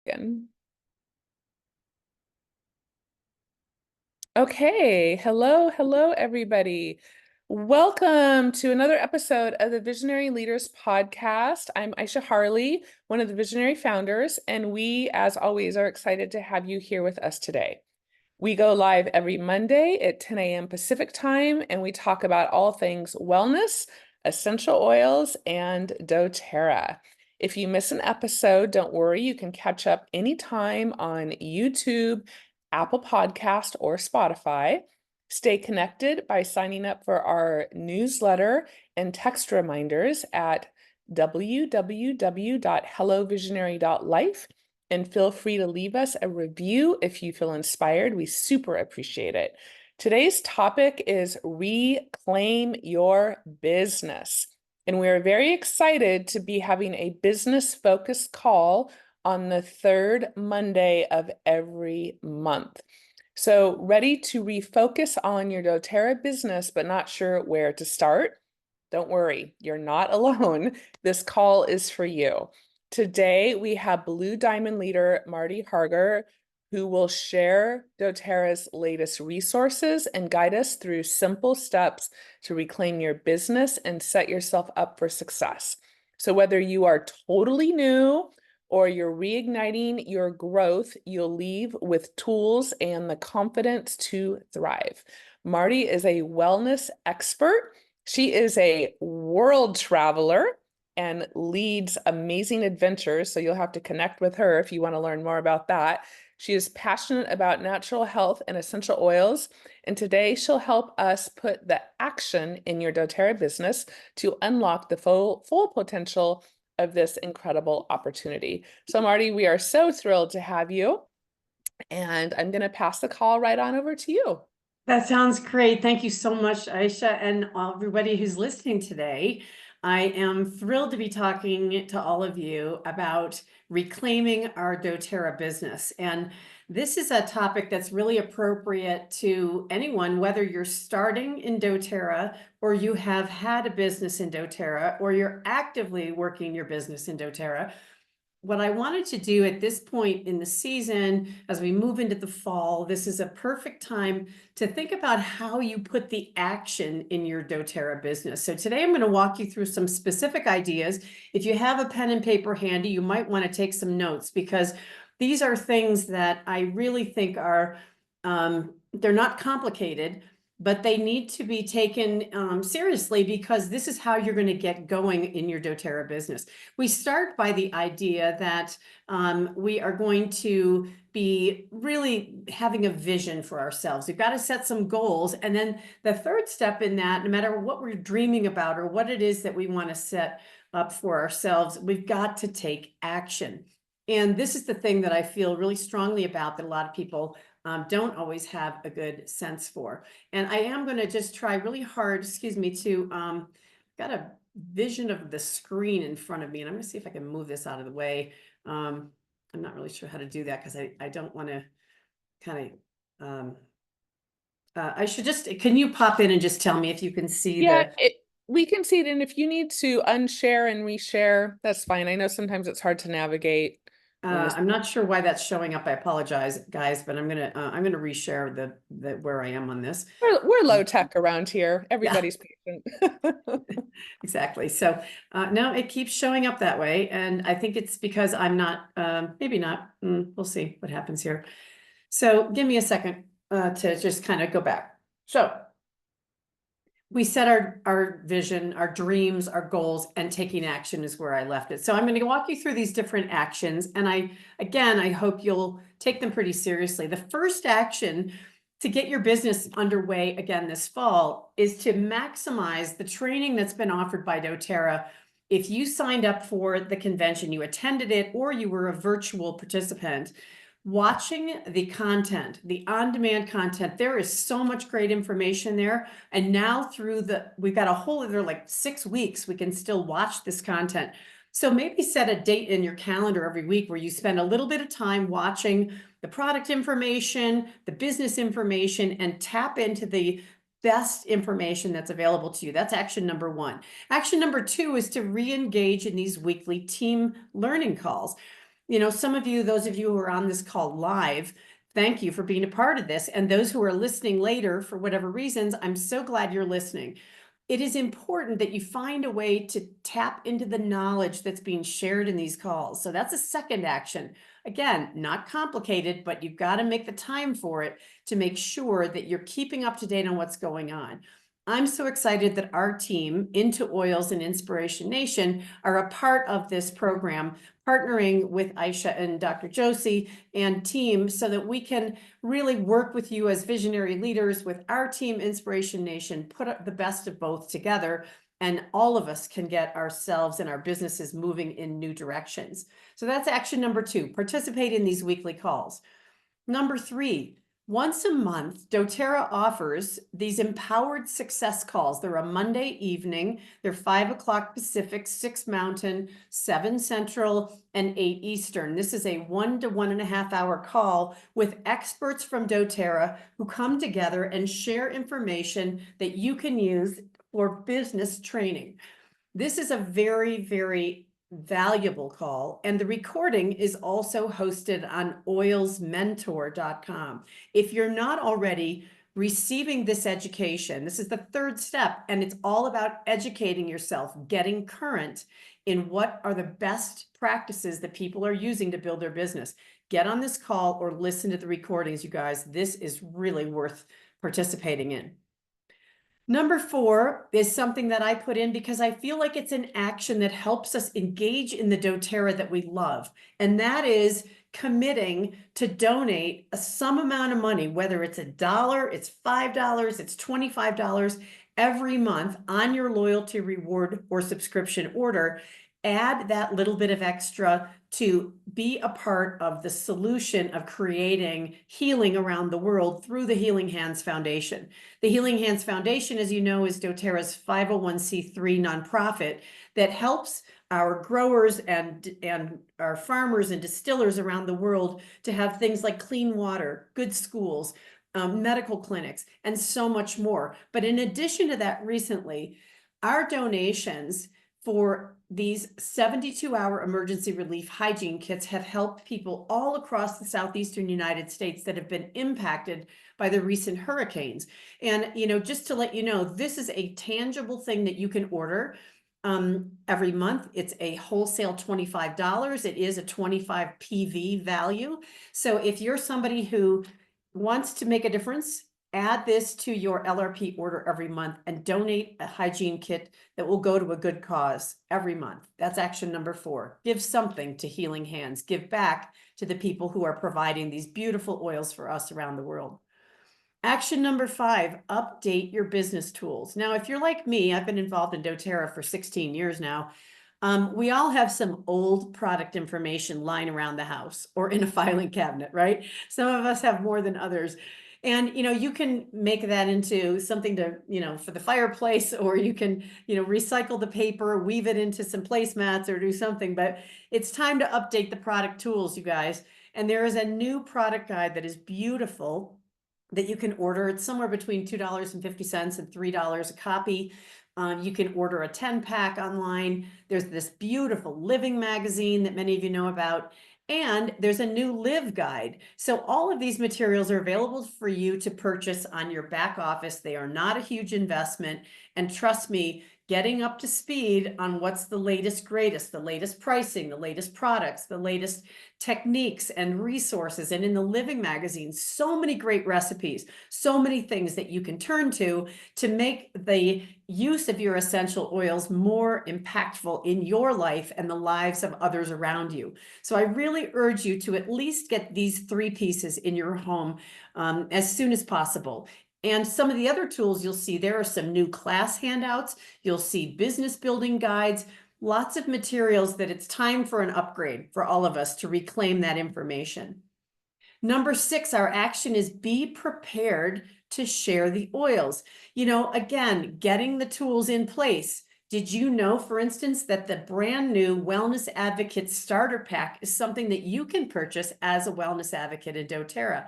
Again. Okay, hello, everybody. Welcome to another episode of the Visionary Leaders Podcast. I'm Aisha Harley, one of the visionary founders, and we, as always, are excited to have you here with us today. We go live every Monday at 10 a.m. Pacific time, and we talk about all things wellness, essential oils, and doTERRA. If you miss an episode, don't worry, you can catch up anytime on YouTube, Apple Podcast, or Spotify. Stay connected by signing up for our newsletter and text reminders at www.hellovisionary.life. And feel free to leave us a review if you feel inspired. We super appreciate it. Today's topic is reclaim your business. And we're very excited to be having a business-focused call on the third Monday of every month. So ready to refocus on your doTERRA business, but not sure where to start? Don't worry, you're not alone. This call is for you. Today, we have Blue Diamond leader Marty Harger, who will share doTERRA's latest resources and guide us through simple steps to reclaim your business and set yourself up for success. So whether you are totally new or you're reigniting your growth, you'll leave with tools and the confidence to thrive. Marty is a wellness expert. She is a world traveler and leads amazing adventures. So you'll have to connect with her if you want to learn more about that. She is passionate about natural health and essential oils. And today she'll help us put the action in your doTERRA business to unlock the full potential of this incredible opportunity. So Marty, we are so thrilled to have you. And I'm going to pass the call right on over to you. That sounds great. Thank you so much, Aisha, and everybody who's listening today. I am thrilled to be talking to all of you about reclaiming our doTERRA business. And this is a topic that's really appropriate to anyone, whether you're starting in doTERRA or you have had a business in doTERRA or you're actively working your business in doTERRA. What I wanted to do at this point in the season, as we move into the fall, this is a perfect time to think about how you put the action in your doTERRA business. So today I'm going to walk you through some specific ideas. If you have a pen and paper handy, you might want to take some notes, because these are things that I really think are, they're not complicated, but they need to be taken seriously, because this is how you're going to get going in your doTERRA business. We start by the idea that we are going to be really having a vision for ourselves. We've got to set some goals. And then the third step in that, no matter what we're dreaming about or what it is that we want to set up for ourselves, we've got to take action. And this is the thing that I feel really strongly about, that a lot of people don't always have a good sense for. And I am going to just try really hard, to, got a vision of the screen in front of me, and I'm going to see if I can move this out of the way. I'm not really sure how to do that, because I don't want to kind of, I should just, can you pop in and just tell me if you can see We can see it. And if you need to unshare and reshare, that's fine. I know sometimes it's hard to navigate. I'm not sure why that's showing up. I apologize, guys, but I'm gonna reshare the where I am on this. We're low tech around here. Everybody's patient. Exactly. So no, it keeps showing up that way, and I think it's because I'm not. Maybe not. We'll see what happens here. So give me a second to just kind of go back. So we set our vision, our dreams, our goals, and taking action is where I left it. So I'm going to walk you through these different actions. And I hope you'll take them pretty seriously. The first action to get your business underway again this fall is to maximize the training that's been offered by doTERRA. If you signed up for the convention, you attended it, or you were a virtual participant, watching the content, the on-demand content, there is so much great information there. And now we've got a whole other like 6 weeks, we can still watch this content. So maybe set a date in your calendar every week where you spend a little bit of time watching the product information, the business information, and tap into the best information that's available to you. That's action number 1. Action number 2 is to re-engage in these weekly team learning calls. Some of you, those of you who are on this call live, thank you for being a part of this. And those who are listening later, for whatever reasons, I'm so glad you're listening. It is important that you find a way to tap into the knowledge that's being shared in these calls. So that's a second action. Again, not complicated, but you've got to make the time for it to make sure that you're keeping up to date on what's going on. I'm so excited that our team, Into Oils and Inspiration Nation, are a part of this program, partnering with Aisha and Dr. Josie and team so that we can really work with you as visionary leaders with our team, Inspiration Nation, put up the best of both together, and all of us can get ourselves and our businesses moving in new directions. So that's action number 2, participate in these weekly calls. Number 3, once a month, doTERRA offers these empowered success calls. They're a Monday evening. They're 5 o'clock Pacific, 6 Mountain, 7 Central, and 8 Eastern. This is a 1 to 1.5 hour call with experts from doTERRA who come together and share information that you can use for business training. This is a very, very valuable call, and the recording is also hosted on oilsmentor.com. If you're not already receiving this education, this is the 3rd step, and it's all about educating yourself, getting current in what are the best practices that people are using to build their business. Get on this call or listen to the recordings, you guys. This is really worth participating in. Number 4 is something that I put in because I feel like it's an action that helps us engage in the doTERRA that we love. And that is committing to donate some amount of money, whether it's $1, it's $5, it's $25 every month on your loyalty reward or subscription order. Add that little bit of extra to be a part of the solution of creating healing around the world through the Healing Hands Foundation. The Healing Hands Foundation, as you know, is doTERRA's 501c3 nonprofit that helps our growers and our farmers and distillers around the world to have things like clean water, good schools, medical clinics, and so much more. But in addition to that, recently, our donations for these 72-hour emergency relief hygiene kits have helped people all across the southeastern United States that have been impacted by the recent hurricanes. And, just to let you know, this is a tangible thing that you can order every month. It's a wholesale $25. It is a 25 PV value. So if you're somebody who wants to make a difference, add this to your LRP order every month and donate a hygiene kit that will go to a good cause every month. That's action number 4. Give something to Healing Hands. Give back to the people who are providing these beautiful oils for us around the world. Action number 5, update your business tools. Now, if you're like me, I've been involved in doTERRA for 16 years now. We all have some old product information lying around the house or in a filing cabinet, right? Some of us have more than others. And, you can make that into something to, for the fireplace, or you can, recycle the paper, weave it into some placemats or do something, but it's time to update the product tools, you guys. And there is a new product guide that is beautiful that you can order. It's somewhere between $2.50 and $3 a copy. You can order a 10-pack online. There's this beautiful living magazine that many of you know about. And there's a new live guide. So all of these materials are available for you to purchase on your back office. They are not a huge investment. And trust me, getting up to speed on what's the latest, greatest, the latest pricing, the latest products, the latest techniques and resources. And in the living magazine, so many great recipes, so many things that you can turn to make the use of your essential oils more impactful in your life and the lives of others around you. So I really urge you to at least get these 3 pieces in your home as soon as possible. And some of the other tools you'll see, there are some new class handouts. You'll see business building guides, lots of materials that it's time for an upgrade for all of us to reclaim that information. Number 6, our action is be prepared to share the oils. Again, getting the tools in place. Did you know, for instance, that the brand new Wellness Advocate Starter Pack is something that you can purchase as a wellness advocate in doTERRA?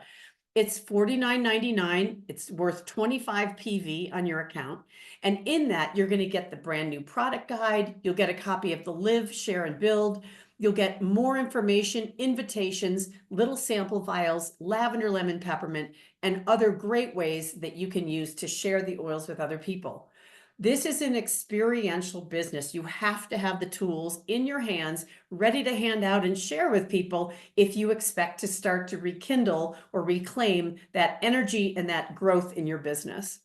It's $49.99. It's worth 25 PV on your account. And in that, you're going to get the brand new product guide. You'll get a copy of the Live, Share, and Build. You'll get more information, invitations, little sample vials, lavender, lemon, peppermint, and other great ways that you can use to share the oils with other people. This is an experiential business. You have to have the tools in your hands, ready to hand out and share with people if you expect to start to rekindle or reclaim that energy and that growth in your business.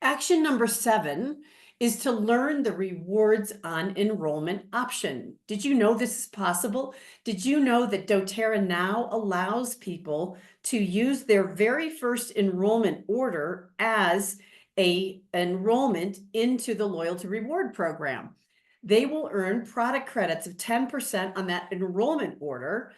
Action number 7 is to learn the rewards on enrollment option. Did you know this is possible? Did you know that doTERRA now allows people to use their very first enrollment order as an enrollment into the loyalty reward program? They will earn product credits of 10% on that enrollment order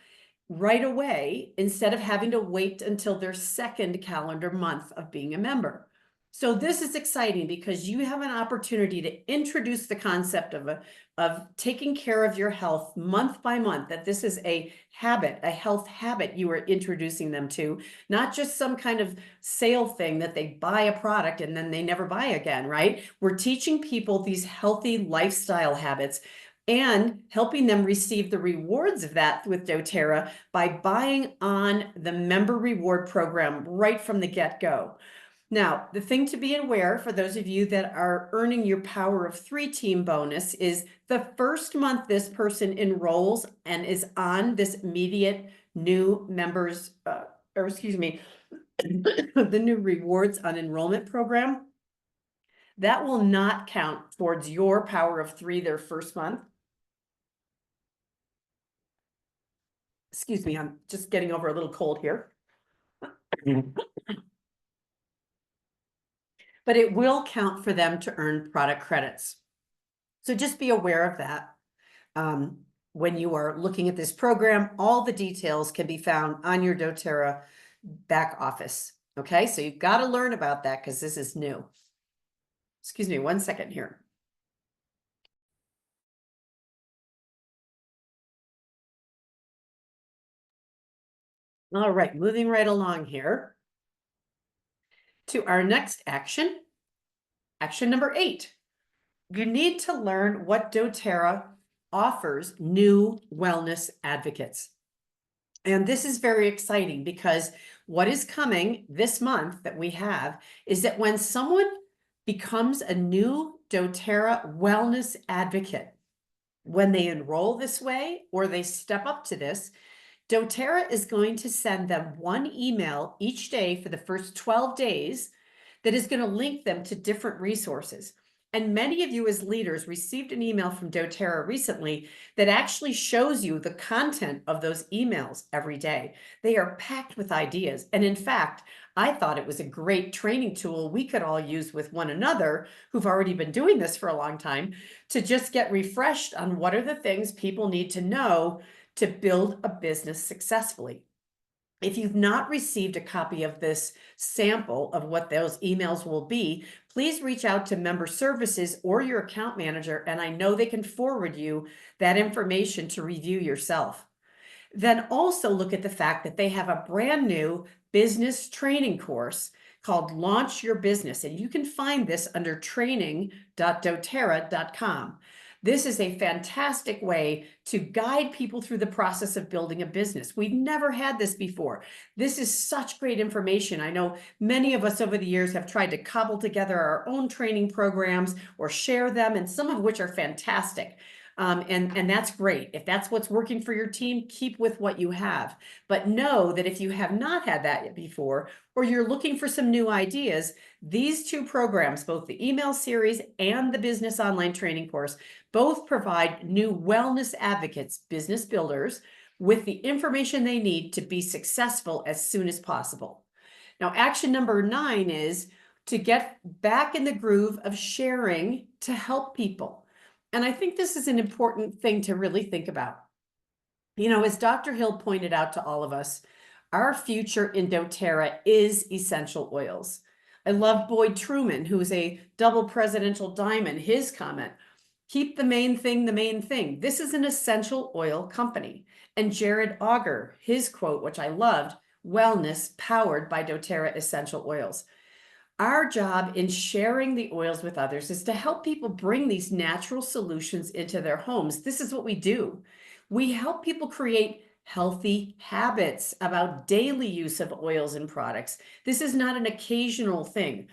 right away instead of having to wait until their second calendar month of being a member. So this is exciting because you have an opportunity to introduce the concept of taking care of your health month by month, that this is a habit, a health habit you are introducing them to, not just some kind of sale thing that they buy a product and then they never buy again, right? We're teaching people these healthy lifestyle habits and helping them receive the rewards of that with doTERRA by buying on the member reward program right from the get-go. Now, the thing to be aware for those of you that are earning your Power of 3 team bonus is the first month this person enrolls and is on this immediate new members, the new rewards on enrollment program, that will not count towards your Power of 3 their first month. Excuse me, I'm just getting over a little cold here. But it will count for them to earn product credits. So just be aware of that. When you are looking at this program, all the details can be found on your doTERRA back office. Okay, so you've got to learn about that because this is new. Excuse me, 1 second here. All right, moving right along here to our next action. Action number 8. You need to learn what doTERRA offers new wellness advocates. And this is very exciting because what is coming this month that we have is that when someone becomes a new doTERRA wellness advocate, when they enroll this way or they step up to this, doTERRA is going to send them one email each day for the first 12 days that is going to link them to different resources. And many of you as leaders received an email from doTERRA recently that actually shows you the content of those emails every day. They are packed with ideas. And in fact, I thought it was a great training tool we could all use with one another who've already been doing this for a long time to just get refreshed on what are the things people need to know to build a business successfully. If you've not received a copy of this sample of what those emails will be, please reach out to member services or your account manager, and I know they can forward you that information to review yourself. Then also look at the fact that they have a brand new business training course called Launch Your Business, and you can find this under training.doterra.com. This is a fantastic way to guide people through the process of building a business. We've never had this before. This is such great information. I know many of us over the years have tried to cobble together our own training programs or share them, and some of which are fantastic. And that's great. If that's what's working for your team, keep with what you have. But know that if you have not had that before, or you're looking for some new ideas, these two programs, both the email series and the business online training course, both provide new wellness advocates, business builders, with the information they need to be successful as soon as possible. Now, action number 9 is to get back in the groove of sharing to help people. And I think this is an important thing to really think about. You know, as Dr. Hill pointed out to all of us, our future in doTERRA is essential oils. I love Boyd Truman, who is a double presidential diamond, his comment, keep the main thing the main thing. This is an essential oil company. And Jared Auger, his quote, which I loved, wellness powered by doTERRA essential oils. Our job in sharing the oils with others is to help people bring these natural solutions into their homes. This is what we do. We help people create healthy habits about daily use of oils and products. This is not an occasional thing.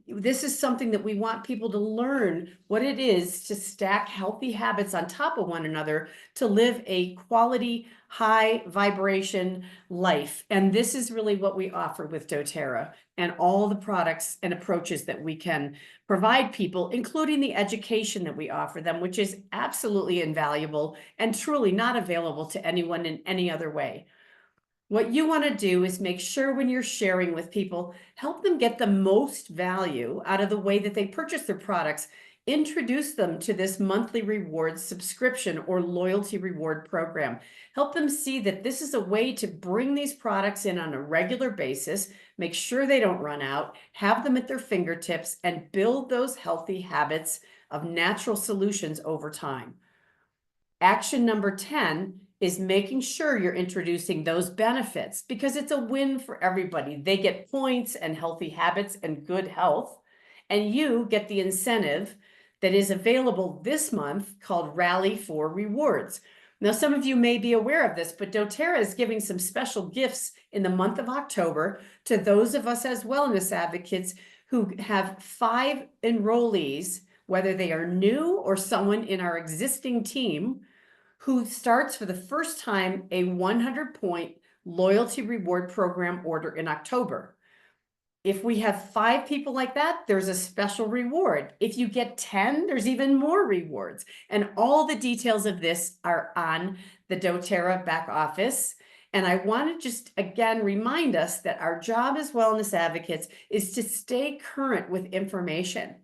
This is something that we want people to learn what it is to stack healthy habits on top of one another to live a quality, high vibration life. And this is really what we offer with doTERRA and all the products and approaches that we can provide people, including the education that we offer them, which is absolutely invaluable and truly not available to anyone in any other way. What you want to do is make sure when you're sharing with people, help them get the most value out of the way that they purchase their products. Introduce them to this monthly reward subscription or loyalty reward program. Help them see that this is a way to bring these products in on a regular basis, make sure they don't run out, have them at their fingertips, and build those healthy habits of natural solutions over time. Action number 10 is making sure you're introducing those benefits because it's a win for everybody. They get points and healthy habits and good health, and you get the incentive that is available this month called Rally for Rewards. Now, some of you may be aware of this, but doTERRA is giving some special gifts in the month of October to those of us as wellness advocates who have 5 enrollees, whether they are new or someone in our existing team, who starts for the first time a 100-point loyalty reward program order in October. If we have 5 people like that, there's a special reward. If you get 10, there's even more rewards. And all the details of this are on the doTERRA back office. And I want to just again remind us that our job as wellness advocates is to stay current with information.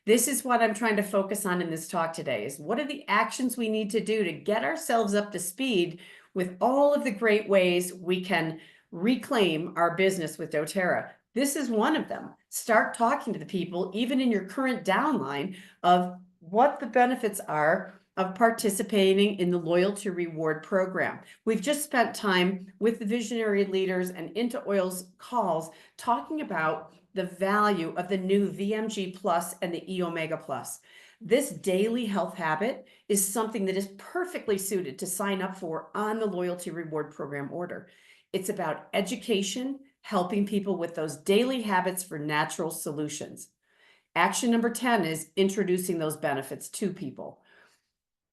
This is what I'm trying to focus on in this talk today, is what are the actions we need to do to get ourselves up to speed with all of the great ways we can reclaim our business with doTERRA. This is one of them. Start talking to the people, even in your current downline, of what the benefits are of participating in the loyalty reward program. We've just spent time with the visionary leaders and Into Oils calls talking about the value of the new VMG Plus and the E Omega Plus. This daily health habit is something that is perfectly suited to sign up for on the loyalty reward program order. It's about education, helping people with those daily habits for natural solutions. Action number 10 is introducing those benefits to people.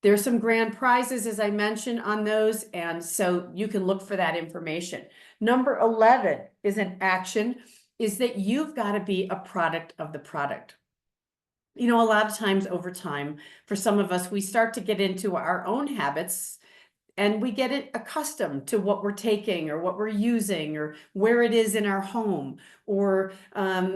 There's some grand prizes, as I mentioned, on those, and so you can look for that information. Number 11 is an action, is that you've got to be a product of the product. You know, a lot of times over time, for some of us, we start to get into our own habits and we get it accustomed to what we're taking or what we're using or where it is in our home or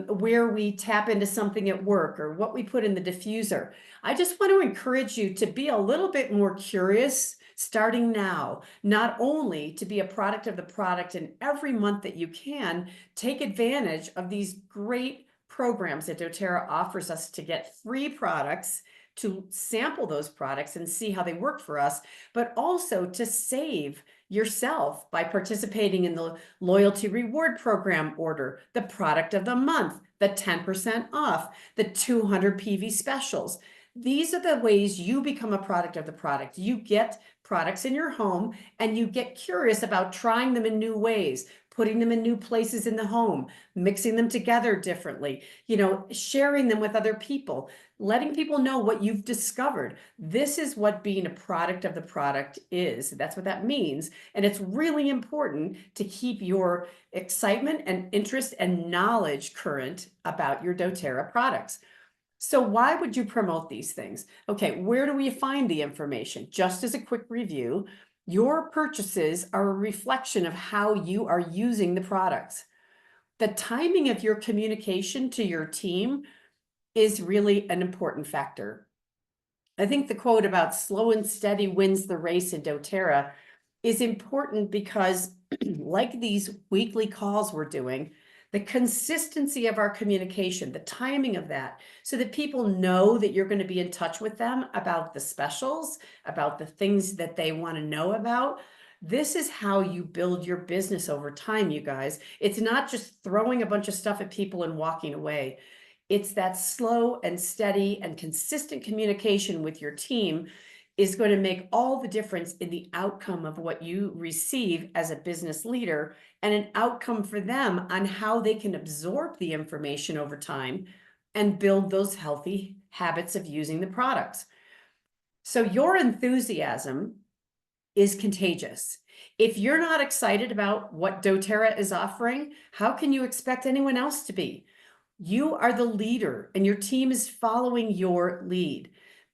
where we tap into something at work or what we put in the diffuser. I just want to encourage you to be a little bit more curious starting now, not only to be a product of the product, and every month that you can, take advantage of these great programs that doTERRA offers us to get free products, to sample those products and see how they work for us, but also to save yourself by participating in the loyalty reward program order, the product of the month, the 10% off, the 200 PV specials. These are the ways you become a product of the product. You get products in your home and you get curious about trying them in new ways, putting them in new places in the home, mixing them together differently, you know, sharing them with other people, letting people know what you've discovered. This is what being a product of the product is. That's what that means. And it's really important to keep your excitement and interest and knowledge current about your doTERRA products. So why would you promote these things? Okay, where do we find the information? Just as a quick review, your purchases are a reflection of how you are using the products. The timing of your communication to your team is really an important factor. I think the quote about slow and steady wins the race in doTERRA is important because like these weekly calls we're doing, the consistency of our communication, the timing of that, so that people know that you're going to be in touch with them about the specials, about the things that they want to know about. This is how you build your business over time, you guys. It's not just throwing a bunch of stuff at people and walking away. It's that slow and steady and consistent communication with your team is going to make all the difference in the outcome of what you receive as a business leader, and an outcome for them on how they can absorb the information over time and build those healthy habits of using the products. So your enthusiasm is contagious. If you're not excited about what doTERRA is offering, how can you expect anyone else to be? You are the leader and your team is following your lead.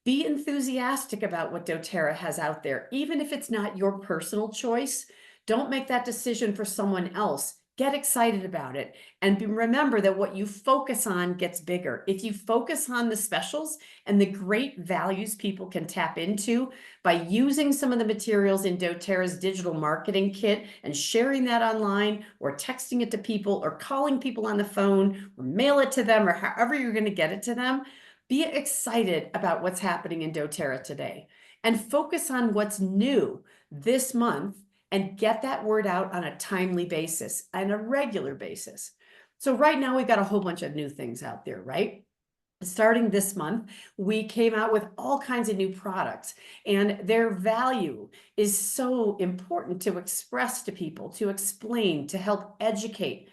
Be enthusiastic about what doTERRA has out there, even if it's not your personal choice. Don't make that decision for someone else. Get excited about it. And remember that what you focus on gets bigger. If you focus on the specials and the great values people can tap into by using some of the materials in doTERRA's digital marketing kit and sharing that online, or texting it to people, or calling people on the phone, or mail it to them, or however you're going to get it to them, be excited about what's happening in doTERRA today and focus on what's new this month, and get that word out on a timely basis and a regular basis. So right now we've got a whole bunch of new things out there, right? Starting this month, we came out with all kinds of new products, and their value is so important to express to people, to explain, to help educate.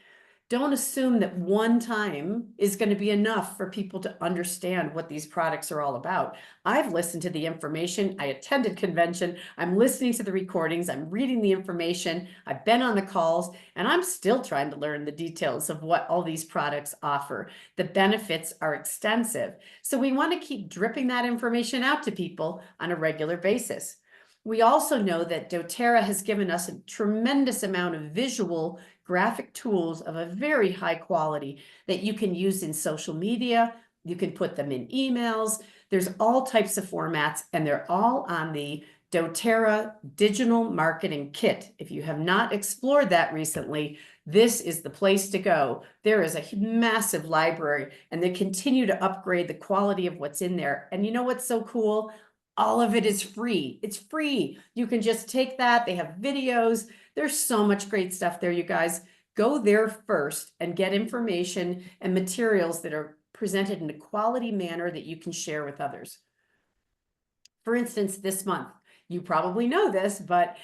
Don't assume that one time is going to be enough for people to understand what these products are all about. I've listened to the information. I attended convention. I'm listening to the recordings. I'm reading the information. I've been on the calls, and I'm still trying to learn the details of what all these products offer. The benefits are extensive. So we want to keep dripping that information out to people on a regular basis. We also know that doTERRA has given us a tremendous amount of visual graphic tools of a very high quality that you can use in social media. You can put them in emails. There's all types of formats, and they're all on the doTERRA digital marketing kit. If you have not explored that recently, this is the place to go. There is a massive library, and they continue to upgrade the quality of what's in there. And you know what's so cool? All of it is free. It's free. You can just take that. They have videos. There's so much great stuff there, you guys. Go there first and get information and materials that are presented in a quality manner that you can share with others. For instance, this month, you probably know this, but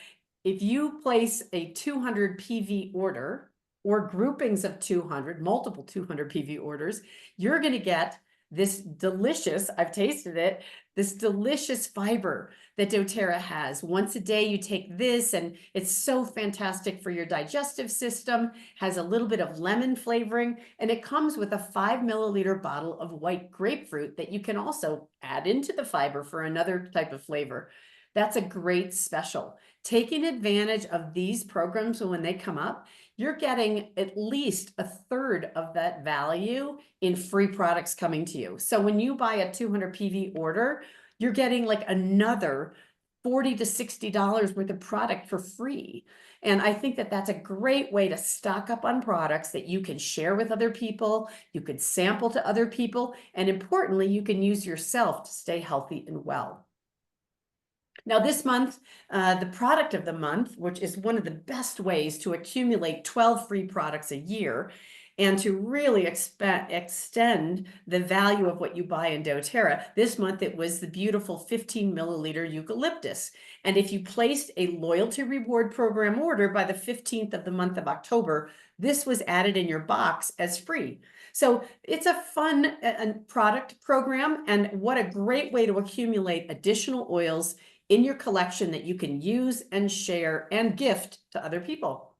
if you place a 200 PV order, or groupings of 200, multiple 200 PV orders, you're going to get this delicious, I've tasted it, this delicious fiber that doTERRA has. Once a day you take this, and it's so fantastic for your digestive system, has a little bit of lemon flavoring, and it comes with a 5 milliliter bottle of white grapefruit that you can also add into the fiber for another type of flavor. That's a great special. Taking advantage of these programs when they come up, you're getting at least a third of that value in free products coming to you. So when you buy a 200 PV order, you're getting like another $40 to $60 worth of product for free. And I think that that's a great way to stock up on products that you can share with other people, you could sample to other people, and importantly, you can use yourself to stay healthy and well. Now this month, the product of the month, which is one of the best ways to accumulate 12 free products a year and to really extend the value of what you buy in doTERRA. This month, it was the beautiful 15 milliliter eucalyptus. And if you placed a loyalty reward program order by the 15th of the month of October, this was added in your box as free. So it's a fun product program, and what a great way to accumulate additional oils in your collection that you can use and share and gift to other people.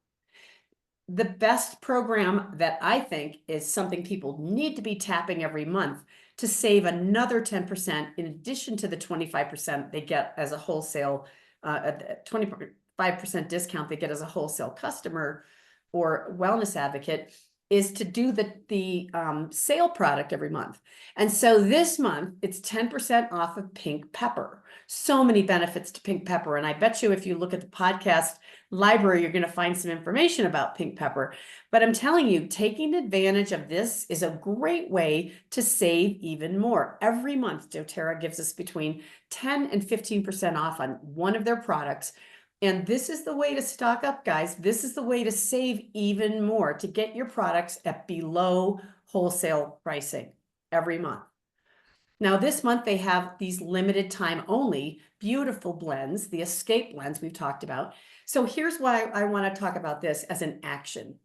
The best program that I think is something people need to be tapping every month to save another 10% in addition to the 25% they get as a wholesale, 25% discount they get as a wholesale customer or wellness advocate, is to do the sale product every month. And so this month, it's 10% off of pink pepper. So many benefits to pink pepper. And I bet you if you look at the podcast library, you're going to find some information about pink pepper. But I'm telling you, taking advantage of this is a great way to save even more. Every month, doTERRA gives us between 10 and 15% off on one of their products. And this is the way to stock up, guys. This is the way to save even more, to get your products at below wholesale pricing every month. Now, this month they have these limited time only beautiful blends, the escape blends we've talked about. So here's why I want to talk about this as an action.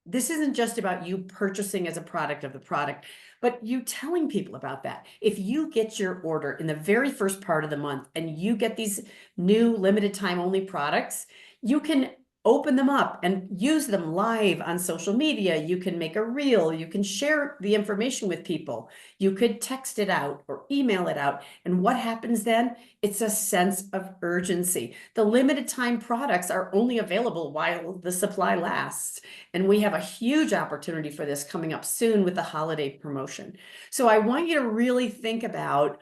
This isn't just about you purchasing as a product of the product, but you telling people about that. If you get your order in the very first part of the month and you get these new limited time only products, you can open them up and use them live on social media. You can make a reel, you can share the information with people. You could text it out or email it out. And what happens then? It's a sense of urgency. The limited time products are only available while the supply lasts. And we have a huge opportunity for this coming up soon with the holiday promotion. So I want you to really think about,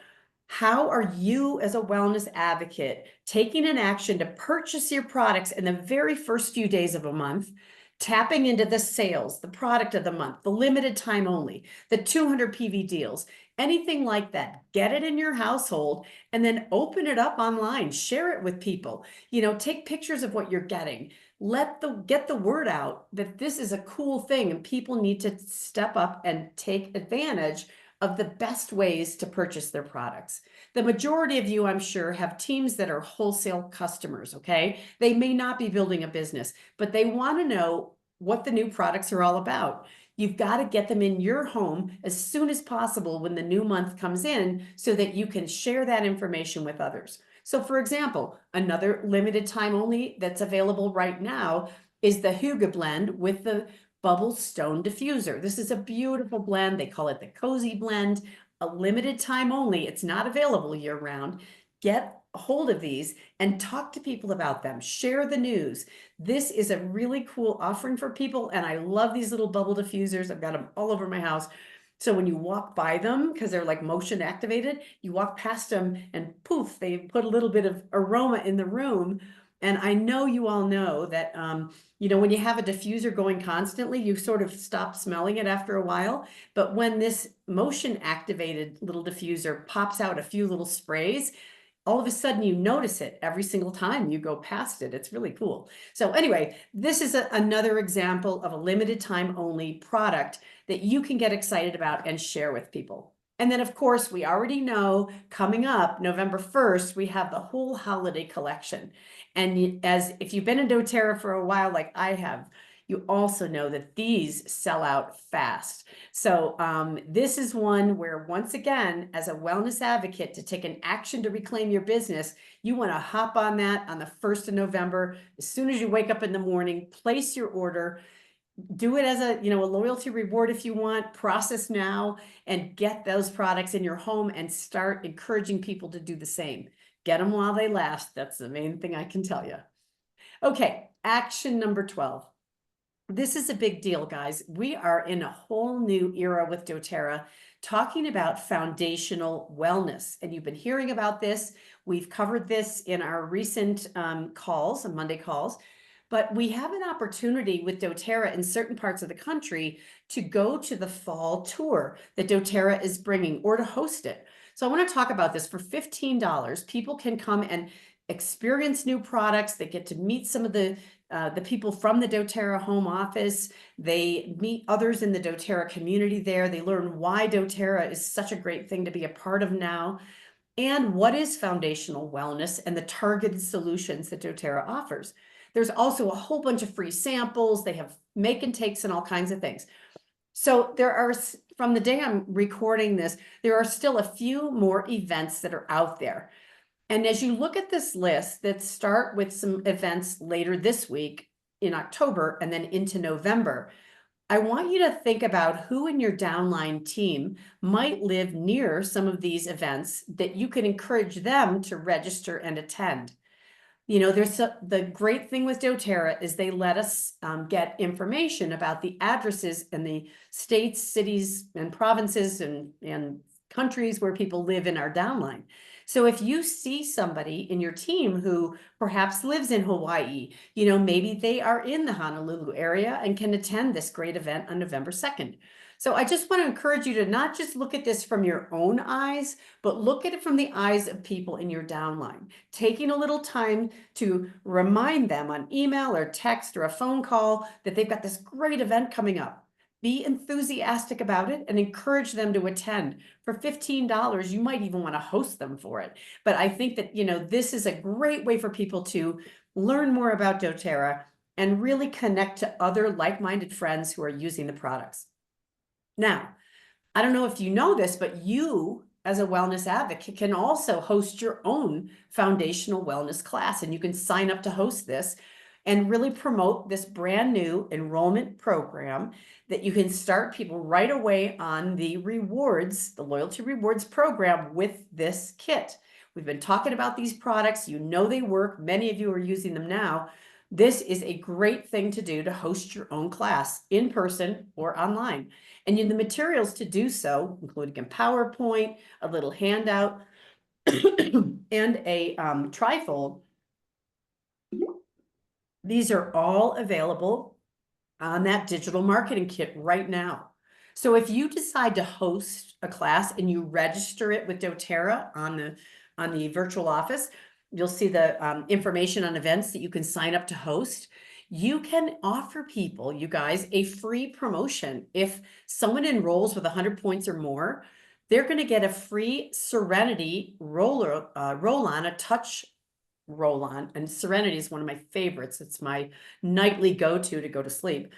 how are you as a wellness advocate taking an action to purchase your products in the very first few days of a month, tapping into the sales, the product of the month, the limited time only, the 200 PV deals, anything like that. Get it in your household and then open it up online, share it with people. Take pictures of what you're getting. Get the word out that this is a cool thing and people need to step up and take advantage of the best ways to purchase their products. The majority of you, I'm sure, have teams that are wholesale customers, okay? They may not be building a business, but they want to know what the new products are all about. You've got to get them in your home as soon as possible when the new month comes in so that you can share that information with others. So for example, another limited time only that's available right now is the Hygge blend with the Bubble Stone Diffuser. This is a beautiful blend. They call it the Cozy Blend, a limited time only. It's not available year round. Get a hold of these and talk to people about them. Share the news. This is a really cool offering for people. And I love these little bubble diffusers. I've got them all over my house. So when you walk by them, because they're like motion activated, you walk past them and poof, they put a little bit of aroma in the room. And I know you all know that, when you have a diffuser going constantly, you sort of stop smelling it after a while. But when this motion activated little diffuser pops out a few little sprays, all of a sudden you notice it every single time you go past it. It's really cool. So anyway, this is another example of a limited time only product that you can get excited about and share with people. And then, of course, we already know coming up November 1st, we have the whole holiday collection. And as if you've been in doTERRA for a while, like I have, you also know that these sell out fast. So this is one where, once again, as a wellness advocate, to take an action to reclaim your business, you want to hop on that on the 1st of November. As soon as you wake up in the morning, place your order. Do it as a loyalty reward if you want. Process now and get those products in your home and start encouraging people to do the same. Get them while they last. That's the main thing I can tell you. Okay, action number 12. This is a big deal, guys. We are in a whole new era with doTERRA, talking about foundational wellness. And you've been hearing about this. We've covered this in our recent calls, Monday calls. But we have an opportunity with doTERRA in certain parts of the country to go to the fall tour that doTERRA is bringing, or to host it. So I want to talk about this. For $15, people can come and experience new products. They get to meet some of the people from the doTERRA home office. They meet others in the doTERRA community there. They learn why doTERRA is such a great thing to be a part of now, and what is foundational wellness and the targeted solutions that doTERRA offers. There's also a whole bunch of free samples. They have make and takes and all kinds of things. So there are, from the day I'm recording this, there are still a few more events that are out there. And as you look at this list that start with some events later this week in October and then into November, I want you to think about who in your downline team might live near some of these events that you can encourage them to register and attend. The great thing with doTERRA is they let us get information about the addresses and the states, cities, and provinces and countries where people live in our downline. So if you see somebody in your team who perhaps lives in Hawaii, you know, maybe they are in the Honolulu area and can attend this great event on November 2nd. So I just want to encourage you to not just look at this from your own eyes, but look at it from the eyes of people in your downline. Taking a little time to remind them on email or text or a phone call that they've got this great event coming up. Be enthusiastic about it and encourage them to attend. For $15, you might even want to host them for it. But I think that, you know, this is a great way for people to learn more about doTERRA and really connect to other like-minded friends who are using the products. Now, I don't know if you know this, but you as a wellness advocate can also host your own foundational wellness class, and you can sign up to host this and really promote this brand new enrollment program that you can start people right away on the rewards, the loyalty rewards program with this kit. We've been talking about these products. You know they work. Many of you are using them now. This is a great thing to do to host your own class in person or online. And the materials to do so, including a PowerPoint, a little handout, and a trifold. These are all available on that digital marketing kit right now. So if you decide to host a class and you register it with doTERRA on the virtual office, you'll see the information on events that you can sign up to host. You can offer people, you guys, a free promotion. If someone enrolls with 100 points or more, they're going to get a free Serenity roll-on, a touch roll-on. And Serenity is one of my favorites. It's my nightly go-to to go to sleep.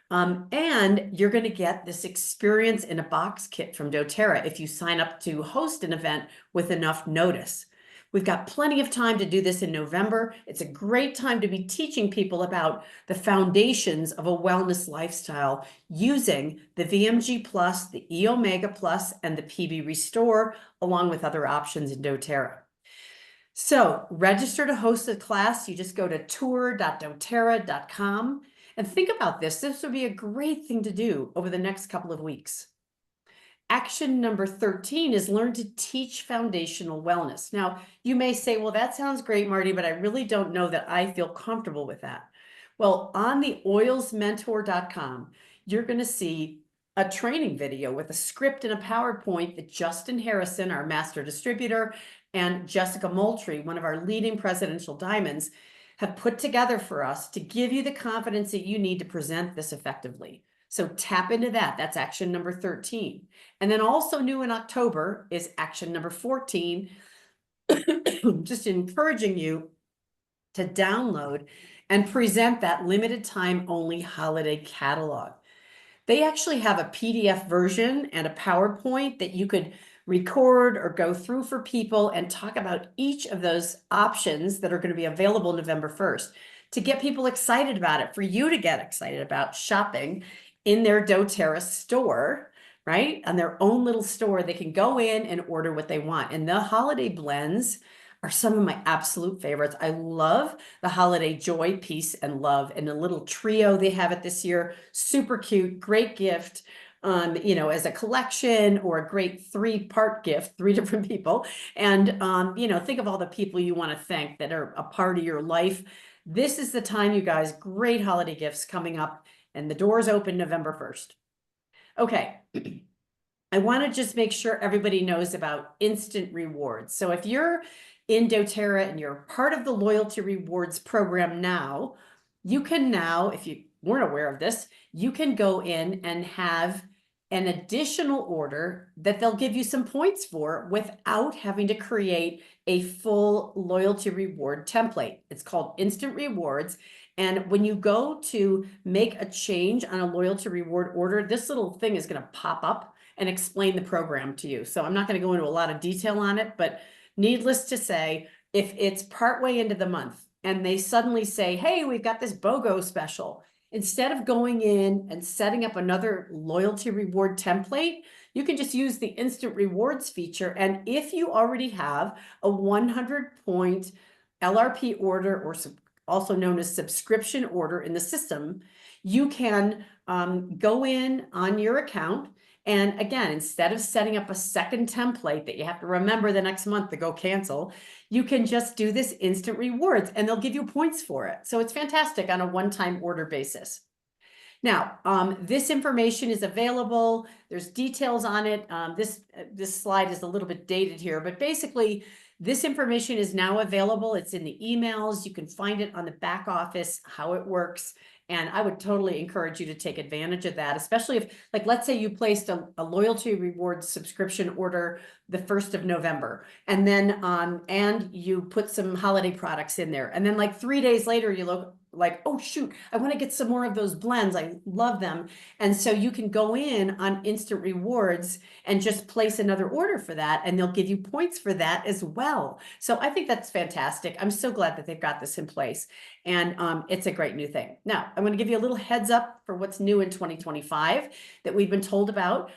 And you're going to get this experience in a box kit from doTERRA if you sign up to host an event with enough notice. We've got plenty of time to do this in November. It's a great time to be teaching people about the foundations of a wellness lifestyle using the VMG Plus, the E Omega Plus, and the PB Restore, along with other options in doTERRA. So register to host a class. You just go to tour.doterra.com and think about this. This would be a great thing to do over the next couple of weeks. Action number 13 is learn to teach foundational wellness. Now, you may say, well, that sounds great, Marty, but I really don't know that I feel comfortable with that. Well, on the oilsmentor.com, you're going to see a training video with a script and a PowerPoint that Justin Harrison, our master distributor, and Jessica Moultrie, one of our leading presidential diamonds, have put together for us to give you the confidence that you need to present this effectively. So tap into that. That's action number 13. And then also new in October is action number 14, just encouraging you to download and present that limited time only holiday catalog. They actually have a PDF version and a PowerPoint that you could record or go through for people and talk about each of those options that are going to be available November 1st to get people excited about it, for you to get excited about shopping in their doTERRA store, right? On their own little store, they can go in and order what they want. And the holiday blends are some of my absolute favorites. I love the holiday joy, peace, and love, and the little trio they have it this year. Super cute, great gift. You know, as a collection or a great 3-part gift, 3 different people. And, you know, think of all the people you want to thank that are a part of your life. This is the time, you guys, great holiday gifts coming up, and the doors open November 1st. Okay. I want to just make sure everybody knows about instant rewards. So if you're in doTERRA and you're part of the loyalty rewards program now, you can now, if you weren't aware of this, you can go in and have an additional order that they'll give you some points for without having to create a full loyalty reward template. It's called Instant Rewards. And when you go to make a change on a loyalty reward order, this little thing is going to pop up and explain the program to you. So I'm not going to go into a lot of detail on it, but needless to say, if it's partway into the month and they suddenly say, hey, we've got this BOGO special, instead of going in and setting up another loyalty reward template, you can just use the instant rewards feature. And if you already have a 100-point LRP order, or also known as subscription order in the system, you can go in on your account And again, instead of setting up a second template that you have to remember the next month to go cancel, you can just do this instant rewards and they'll give you points for it. So it's fantastic on a one-time order basis. Now, this information is available. There's details on it. This slide is a little bit dated here, but basically this information is now available. It's in the emails. You can find it on the back office, how it works. And I would totally encourage you to take advantage of that, especially if, like, let's say you placed a loyalty rewards subscription order the 1st of November, and then and you put some holiday products in there. And then like 3 days later, you look like, oh shoot, I want to get some more of those blends. I love them. And so you can go in on instant rewards and just place another order for that, and they'll give you points for that as well. So I think that's fantastic. I'm so glad that they've got this in place, and it's a great new thing. Now, I'm going to give you a little heads up for what's new in 2025 that we've been told about.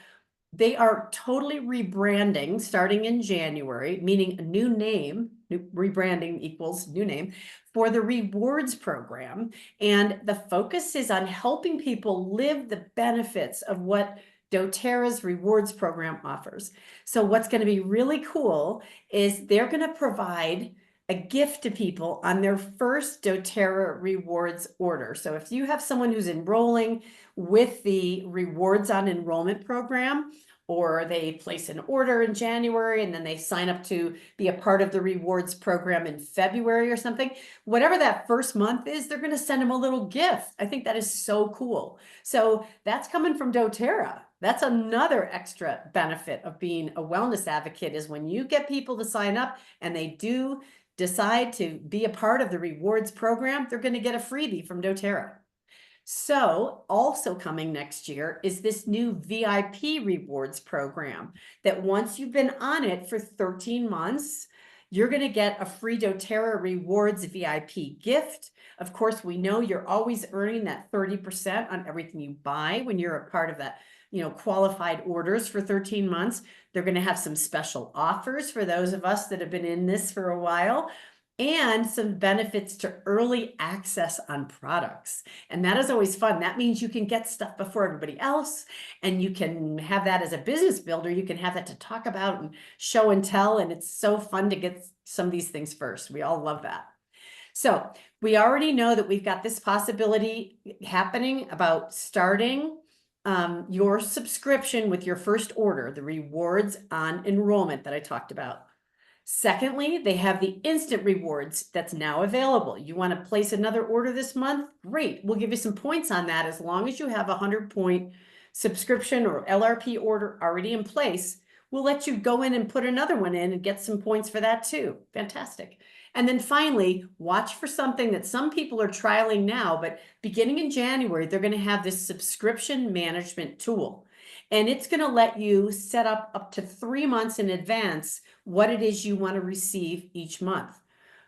They are totally rebranding starting in January, meaning a new name. Rebranding equals new name for the rewards program. And the focus is on helping people live the benefits of what doTERRA's rewards program offers. So what's going to be really cool is they're going to provide a gift to people on their first doTERRA rewards order. So if you have someone who's enrolling with the rewards on enrollment program, or they place an order in January and then they sign up to be a part of the rewards program in February or something, whatever that first month is, they're going to send them a little gift. I think that is so cool. So that's coming from doTERRA. That's another extra benefit of being a wellness advocate, is when you get people to sign up and they do decide to be a part of the rewards program, they're going to get a freebie from doTERRA. So also coming next year is this new VIP rewards program that once you've been on it for 13 months, you're going to get a free doTERRA rewards VIP gift. Of course, we know you're always earning that 30% on everything you buy when you're a part of that, qualified orders for 13 months. They're going to have some special offers for those of us that have been in this for a while, and some benefits to early access on products. And that is always fun. That means you can get stuff before everybody else, and you can have that as a business builder. You can have that to talk about and show and tell. And it's so fun to get some of these things first. We all love that. So we already know that we've got this possibility happening about starting your subscription with your first order, the rewards on enrollment that I talked about. Secondly, they have the instant rewards that's now available. You want to place another order this month? Great. We'll give you some points on that as long as you have a 100-point subscription or LRP order already in place. We'll let you go in and put another one in and get some points for that too. Fantastic. And then finally, watch for something that some people are trialing now, but beginning in January, they're going to have this subscription management tool. And it's going to let you set up to 3 months in advance what it is you want to receive each month.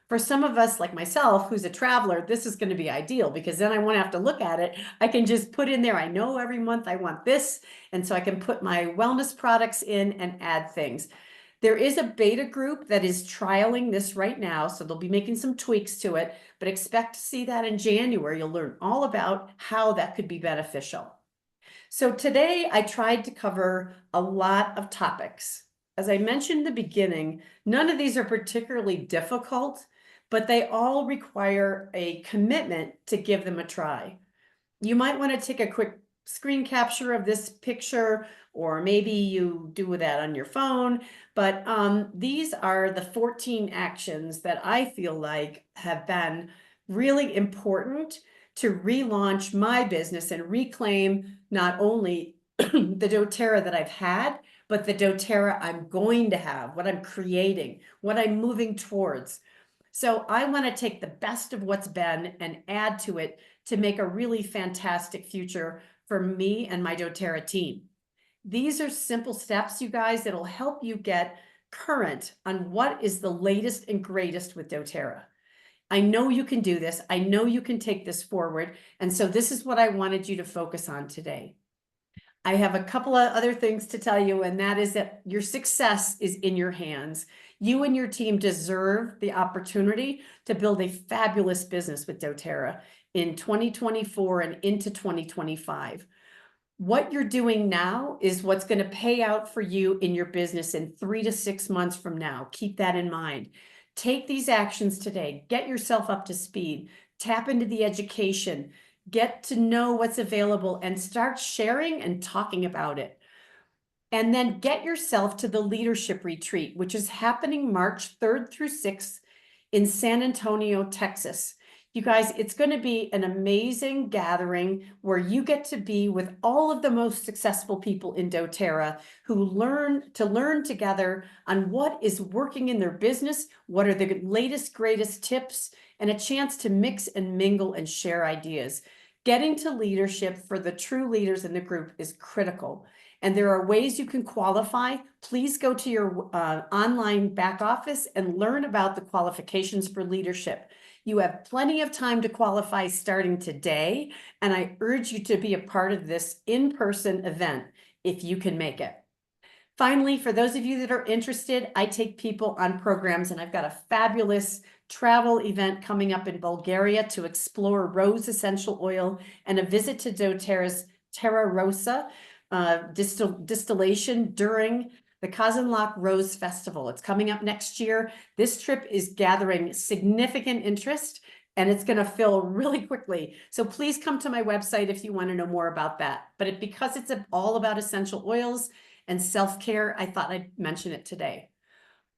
For some of us, like myself, who's a traveler, this is going to be ideal, because then I won't have to look at it. I can just put in there, I know every month I want this. And so I can put my wellness products in and add things. There is a beta group that is trialing this right now, so they'll be making some tweaks to it, but expect to see that in January. You'll learn all about how that could be beneficial. So today I tried to cover a lot of topics. As I mentioned in the beginning, none of these are particularly difficult, but they all require a commitment to give them a try. You might want to take a quick screen capture of this picture, or maybe you do that on your phone. But these are the 14 actions that I feel like have been really important to relaunch my business and reclaim not only the doTERRA that I've had, but the doTERRA I'm going to have, what I'm creating, what I'm moving towards. So I want to take the best of what's been and add to it to make a really fantastic future for me and my doTERRA team. These are simple steps, you guys, that'll help you get current on what is the latest and greatest with doTERRA. I know you can do this. I know you can take this forward. And so this is what I wanted you to focus on today. I have a couple of other things to tell you, and that is that your success is in your hands. You and your team deserve the opportunity to build a fabulous business with doTERRA in 2024 and into 2025. What you're doing now is what's going to pay out for you in your business in 3 to 6 months from now. Keep that in mind. Take these actions today. Get yourself up to speed. Tap into the education. Get to know what's available and start sharing and talking about it. And then get yourself to the leadership retreat, which is happening March 3rd through 6th in San Antonio, Texas. You guys, it's going to be an amazing gathering where you get to be with all of the most successful people in doTERRA who learn together on what is working in their business, what are the latest, greatest tips, and a chance to mix and mingle and share ideas. Getting to leadership for the true leaders in the group is critical. And there are ways you can qualify. Please go to your online back office and learn about the qualifications for leadership. You have plenty of time to qualify starting today, and I urge you to be a part of this in-person event if you can make it. Finally, for those of you that are interested, I take people on programs, and I've got a fabulous travel event coming up in Bulgaria to explore rose essential oil and a visit to doTERRA's Terra Rosa distillation during the Kazanlak Rose Festival. It's coming up next year. This trip is gathering significant interest and it's going to fill really quickly. So please come to my website if you want to know more about that. But because it's all about essential oils and self-care, I thought I'd mention it today.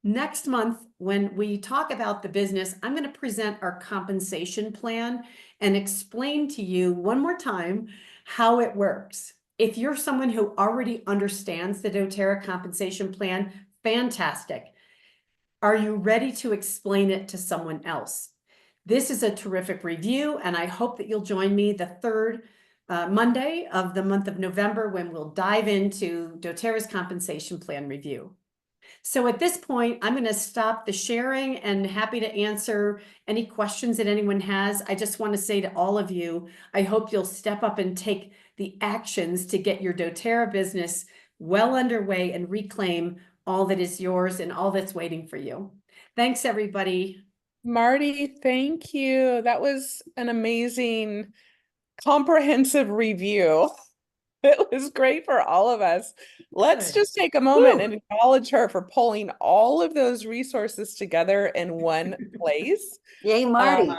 Next month, when we talk about the business, I'm going to present our compensation plan and explain to you one more time how it works. If you're someone who already understands the doTERRA compensation plan, fantastic. Are you ready to explain it to someone else? This is a terrific review, and I hope that you'll join me the third Monday of the month of November when we'll dive into doTERRA's compensation plan review. So at this point, I'm going to stop the sharing and happy to answer any questions that anyone has. I just want to say to all of you, I hope you'll step up and take the actions to get your doTERRA business well underway and reclaim all that is yours and all that's waiting for you. Thanks, everybody. Marty, thank you. That was an amazing, comprehensive review. It was great for all of us. Let's Good. just take a moment Woo. and acknowledge her for pulling all of those resources together in one place. Yay, Um, Marty.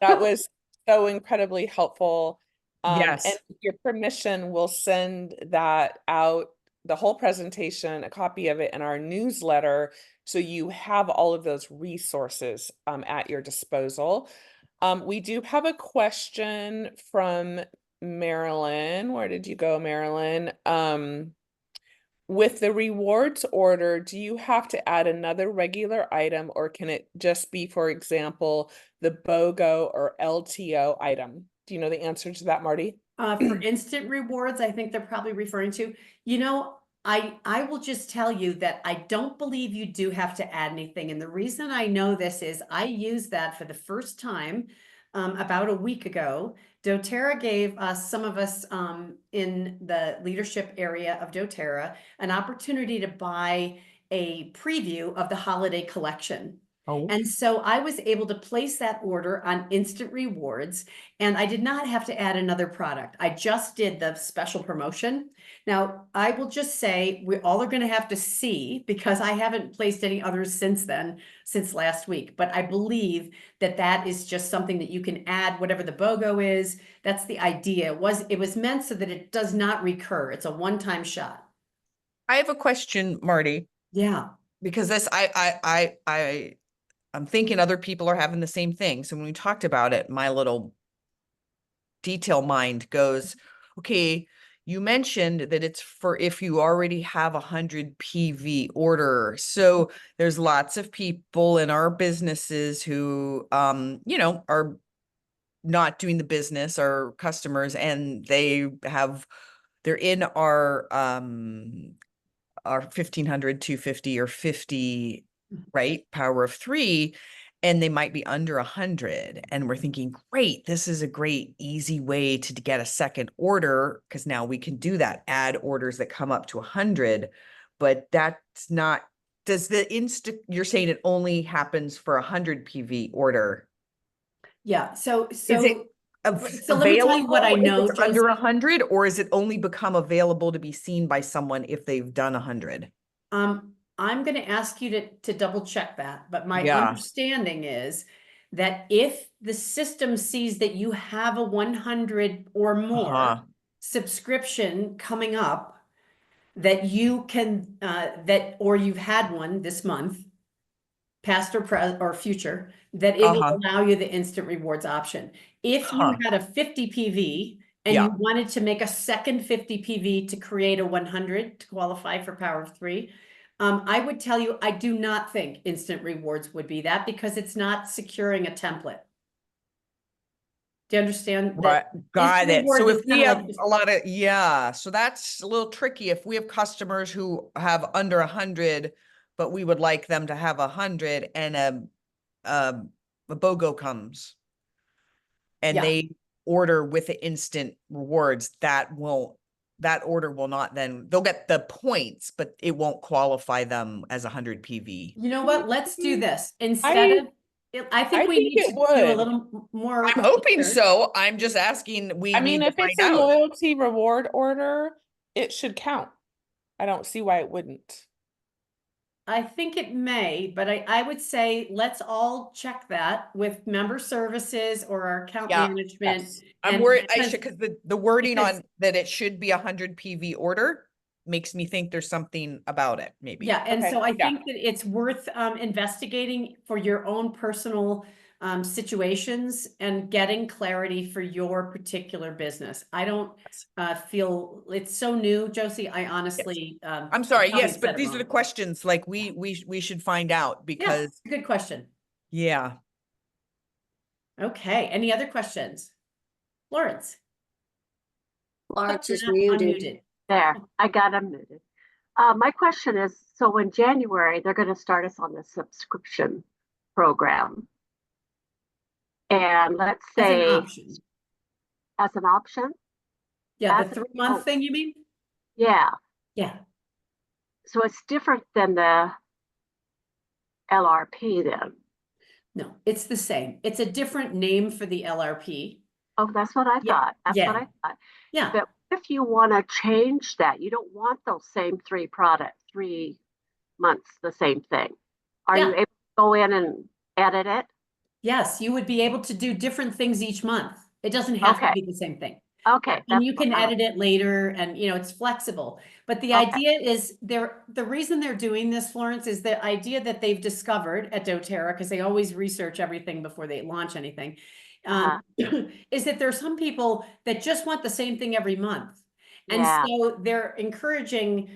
that was so incredibly helpful. And Yes. with your permission, we'll send that out, the whole presentation, a copy of it in our newsletter, so you have all of those resources at your disposal. We do have a question from Marilyn. Where did you go, Marilyn? With the rewards order, do you have to add another regular item, or can it just be, for example, the BOGO or LTO item? Do you know the answer to that, Marty? For instant rewards, I think they're probably referring to, I will just tell you that I don't believe you do have to add anything. And the reason I know this is I used that for the first time about a week ago. doTERRA gave us, some of us in the leadership area of doTERRA, an opportunity to buy a preview of the holiday collection. Oh. And so I was able to place that order on instant rewards, and I did not have to add another product. I just did the special promotion. Now, I will just say we all are going to have to see, because I haven't placed any others since then, since last week. But I believe that that is just something that you can add, whatever the BOGO is. That's the idea. It was meant so that it does not recur. It's a one-time shot. I have a question, Marty, Yeah. because I'm thinking other people are having the same thing. So when we talked about it, my little detail mind goes, okay, you mentioned that it's for if you already have 100 PV order. So there's lots of people in our businesses who, are not doing the business, our customers, and they're in our 1500, 250 or 50, right? Power of 3, and they might be under 100. And we're thinking, great, this is a great, easy way to get a second order, because now we can do that, add orders that come up to 100. But that's not, you're saying it only happens for 100 PV order? Yeah. So Is it So let me tell you what I available if know, it's under Josie. 100, or is it only become available to be seen by someone if they've done 100? I'm going to ask you to double check that, but my Yeah. understanding is that if the system sees that you have a 100 or more Uh-huh. subscription coming up, that you can, or you've had one this month, past or future, that it will Uh-huh. allow you the instant rewards option. If you Huh. had a 50 PV and Yeah. you wanted to make a second 50 PV to create a 100 to qualify for Power of Three, I would tell you, I do not think instant rewards would be that, because it's not securing a template. Do you understand Right. that? Got Instant it. So rewards is if we kind of have like, a lot of, yeah, so that's a little tricky. If we have customers who have under 100, but we would like them to have 100, and a BOGO comes and yeah. they order with the instant rewards, that order will not, then they'll get the points, but it won't qualify them as 100 PV. You know what? Let's do this. Instead I of, I I think we think need it to do a would. little more I'm hoping research. so. I'm just asking, we I mean, need to if it's find a out. loyalty reward order, it should count. I don't see why it wouldn't. I think it may, but I would say let's all check that with member services or our account Yeah. management. Yes. I'm And worried, because, Aisha, because the wording because on that it should be 100 PV order makes me think there's something about it, maybe. yeah, and Okay. so I Yeah. think that it's worth investigating for your own personal situations and getting clarity for your particular business. I don't feel it's so new, Josie. I Yes. honestly I'm sorry. probably Yes, said but it these are the wrong. questions like we should find out, Yeah, because good question. yeah. Okay, any other questions? Lawrence? Lawrence You're is not muted. unmuted. There, I got unmuted. My question is, so in January, they're going to start us on the subscription program. And let's As an say option. as an option. Yeah, As the 3-month oh, thing, you mean? yeah. Yeah. So it's different than the LRP then. No, it's the same. It's a different name for the LRP. Oh, that's what I Yeah, thought. That's what yeah. I thought. Yeah. But if you want to change that, you don't want those same 3 months, the same thing. Are you Yeah. able to go in and edit it? Yes, you would be able to do different things each month. It doesn't have to Okay. be the same thing. Okay. And you can edit it later, and it's flexible. But the Okay. idea is the reason they're doing this, Florence, is the idea that they've discovered at doTERRA, because they always research everything before they launch anything, is that there are some people that just want the same thing every month. And Yeah. so they're encouraging,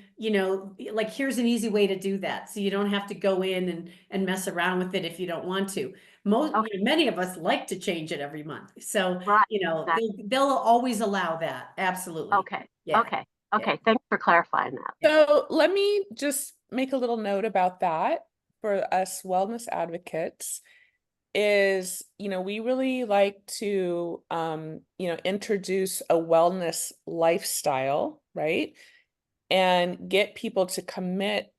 like, here's an easy way to do that. So you don't have to go in and mess around with it if you don't want to. Okay. Many of us like to change it every month. So, Right. Exactly. they'll always allow that. Absolutely. Okay. Yeah. Okay. Okay. Thanks for clarifying that. So let me just make a little note about that for us wellness advocates is, we really like to, introduce a wellness lifestyle, right? And get people to commit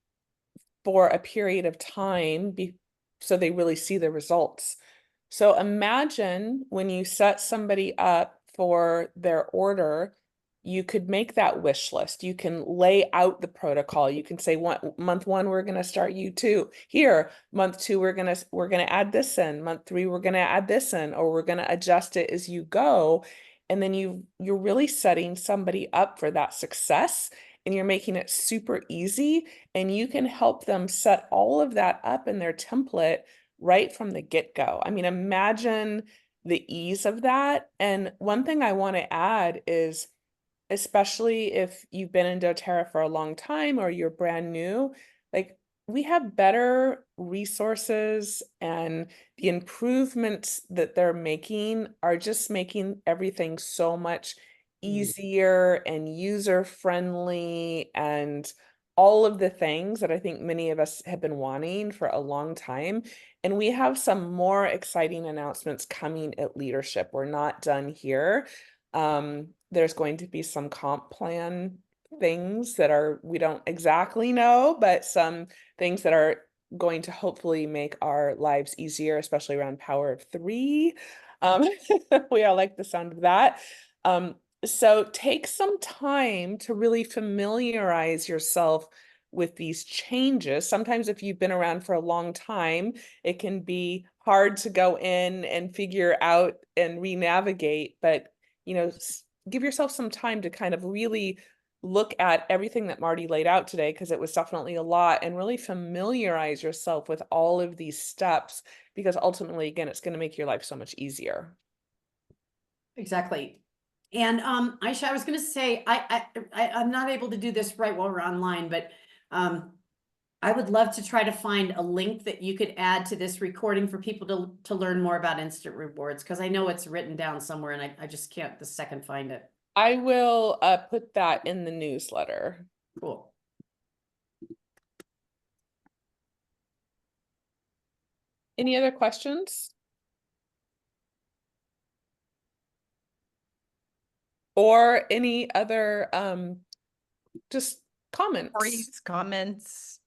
for a period of time so they really see the results. So imagine when you set somebody up for their order, you could make that wish list. You can lay out the protocol. You can say, month 1, we're going to start U2 here. Month 2, we're going to add this in. Month 3, we're going to add this in, or we're going to adjust it as you go. And then you're really setting somebody up for that success, and you're making it super easy, and you can help them set all of that up in their template right from the get-go. I mean, imagine the ease of that. And one thing I want to add is, especially if you've been in doTERRA for a long time or you're brand new, like, we have better resources, and the improvements that they're making are just making everything so much easier and user-friendly, and all of the things that I think many of us have been wanting for a long time. And we have some more exciting announcements coming at leadership. We're not done here. There's going to be some comp plan things that we don't exactly know, but some things that are going to hopefully make our lives easier, especially around Power of Three. We all like the sound of that. So take some time to really familiarize yourself with these changes. Sometimes if you've been around for a long time, it can be hard to go in and figure out and re-navigate, but give yourself some time to kind of really look at everything that Marty laid out today, because it was definitely a lot, and really familiarize yourself with all of these steps, because ultimately, again, it's going to make your life so much easier. Exactly. And Aisha, I was going to say, I'm not able to do this right while we're online, but I would love to try to find a link that you could add to this recording for people to learn more about instant rewards, because I know it's written down somewhere and I just can't the second find it. I will put that in the newsletter. Cool. Any other questions? Or any other just comments? Stories, comments.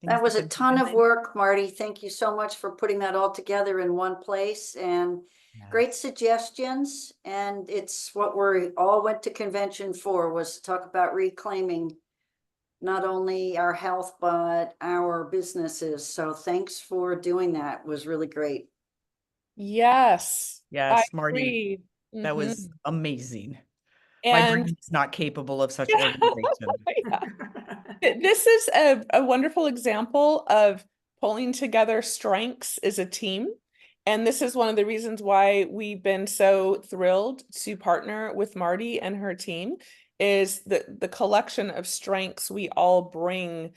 That was a things ton that of have work, Marty. Thank you so much for putting that all together in one place, and great suggestions. And it's what we all went to convention for, was to talk about reclaiming not only our health, but our businesses. So thanks for doing that. It was really great. Yes. Yes, I Marty, agree. that was Mhm. amazing. My And brain is not capable of such Yeah. organization. Yeah. This is a wonderful example of pulling together strengths as a team. And this is one of the reasons why we've been so thrilled to partner with Marty and her team, is the collection of strengths we all bring.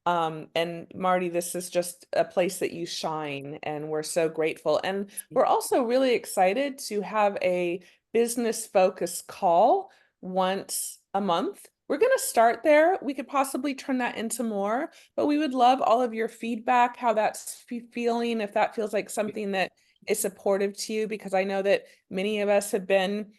And Marty, this is just a place that you shine, and we're so grateful. And we're also really excited to have a business focused call once a month. We're going to start there. We could possibly turn that into more, but we would love all of your feedback, how that's feeling, if that feels like something that is supportive to you, because I know that many of us have been,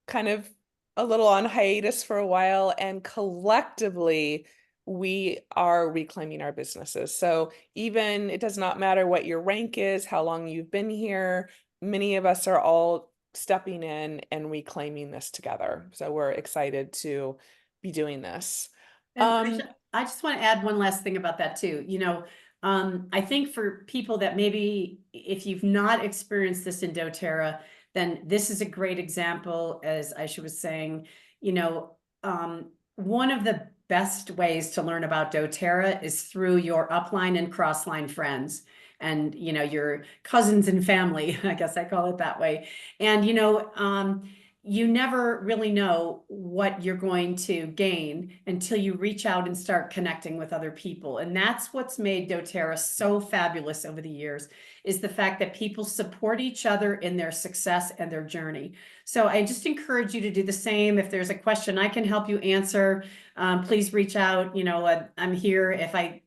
kind of a little on hiatus for a while, and collectively we are reclaiming our businesses. So even, it does not matter what your rank is, how long you've been here, many of us are all stepping in and reclaiming this together. So we're excited to be doing this. And I just want to add one last thing about that too. I think for people that maybe, if you've not experienced this in doTERRA, then this is a great example. As Aisha was saying, one of the best ways to learn about doTERRA is through your upline and crossline friends, and your cousins and family. I guess I call it that way. And you never really know what you're going to gain until you reach out and start connecting with other people. And that's what's made doTERRA so fabulous over the years, is the fact that people support each other in their success and their journey. So I just encourage you to do the same. If there's a question I can help you answer, please reach out. I'm here.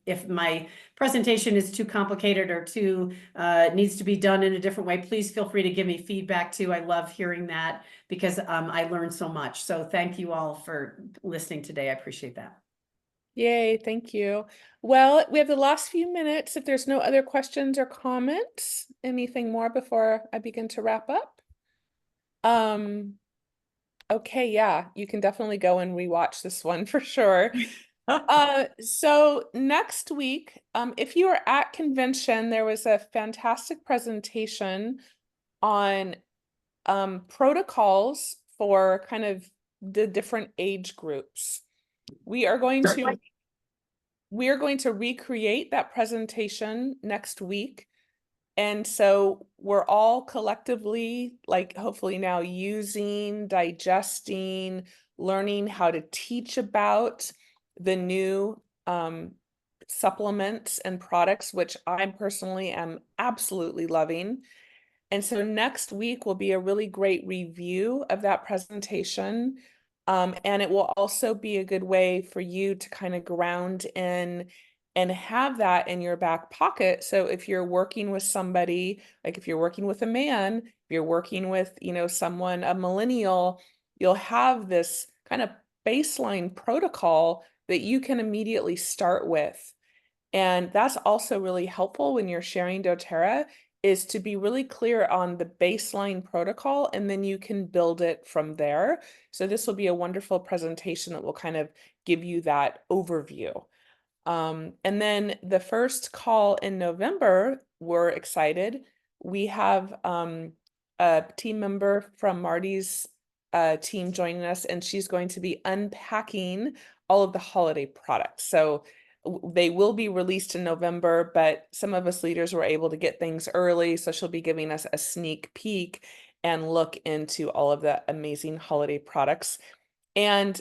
If my presentation is too complicated or too needs to be done in a different way, please feel free to give me feedback too. I love hearing that, because I learned so much. So thank you all for listening today. I appreciate that. Yay, thank you. Well, we have the last few minutes. If there's no other questions or comments, anything more before I begin to wrap up? Okay, yeah, you can definitely go and rewatch this one for sure. So next week, if you are at convention, there was a fantastic presentation on protocols for kind of the different age groups. We are going to recreate that presentation next week. And so we're all collectively, like, hopefully now using, digesting, learning how to teach about the new supplements and products, which I personally am absolutely loving. And so next week will be a really great review of that presentation. And it will also be a good way for you to kind of ground in and have that in your back pocket. So if you're working with somebody, like if you're working with a man, if you're working with, someone, a millennial, you'll have this kind of baseline protocol that you can immediately start with. And that's also really helpful when you're sharing doTERRA, is to be really clear on the baseline protocol, and then you can build it from there. So this will be a wonderful presentation that will kind of give you that overview. And then the first call in November, we're excited. We have a team member from Marty's team joining us, and she's going to be unpacking all of the holiday products. So they will be released in November, but some of us leaders were able to get things early. So she'll be giving us a sneak peek and look into all of the amazing holiday products. And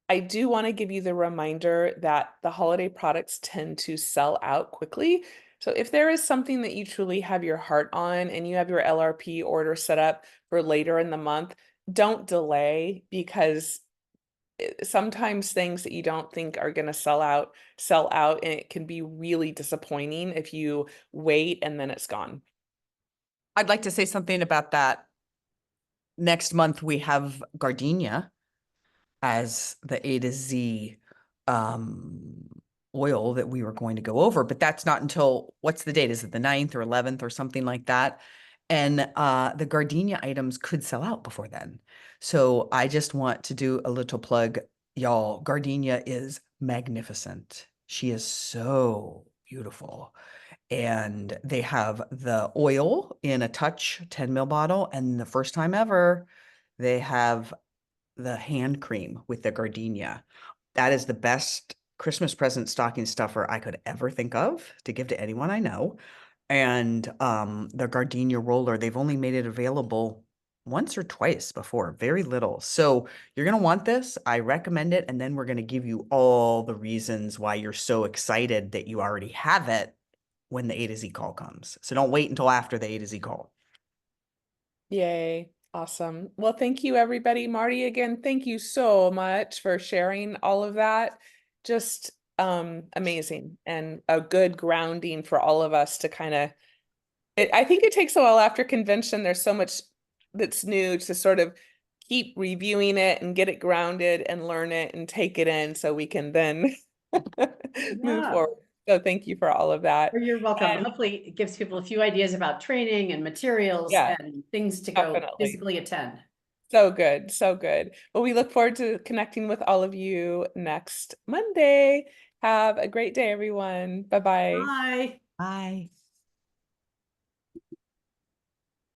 I do want to give you the reminder that the holiday products tend to sell out quickly. So if there is something that you truly have your heart on and you have your LRP order set up for later in the month, don't delay, because sometimes things that you don't think are going to sell out, and it can be really disappointing if you wait and then it's gone. I'd like to say something about that. Next month, we have gardenia as the A to Z oil that we were going to go over, but that's not until, what's the date? Is it the 9th or 11th or something like that? And the gardenia items could sell out before then. So I just want to do a little plug, y'all. Gardenia is magnificent. She is so beautiful. And they have the oil in a touch 10 ml bottle. And the first time ever, they have the hand cream with the gardenia. That is the best Christmas present stocking stuffer I could ever think of to give to anyone I know. And the gardenia roller, they've only made it available once or twice before, very little. So you're going to want this. I recommend it. And then we're going to give you all the reasons why you're so excited that you already have it when the A to Z call comes. So don't wait until after the A to Z call. Yay. Awesome. Well, thank you, everybody. Marty, again, thank you so much for sharing all of that. Just amazing, and a good grounding for all of us to kind of, I think it takes a while after convention. There's so much that's new to sort of keep reviewing it and get it grounded and learn it and take it in so we can then move Yeah. forward. So thank you for all of that. You're welcome. And Hopefully it gives people a few ideas about training and materials yeah, and things to go definitely. physically attend. So good, so good. Well, we look forward to connecting with all of you next Monday. Have a great day, everyone. Bye-bye. Bye. Bye.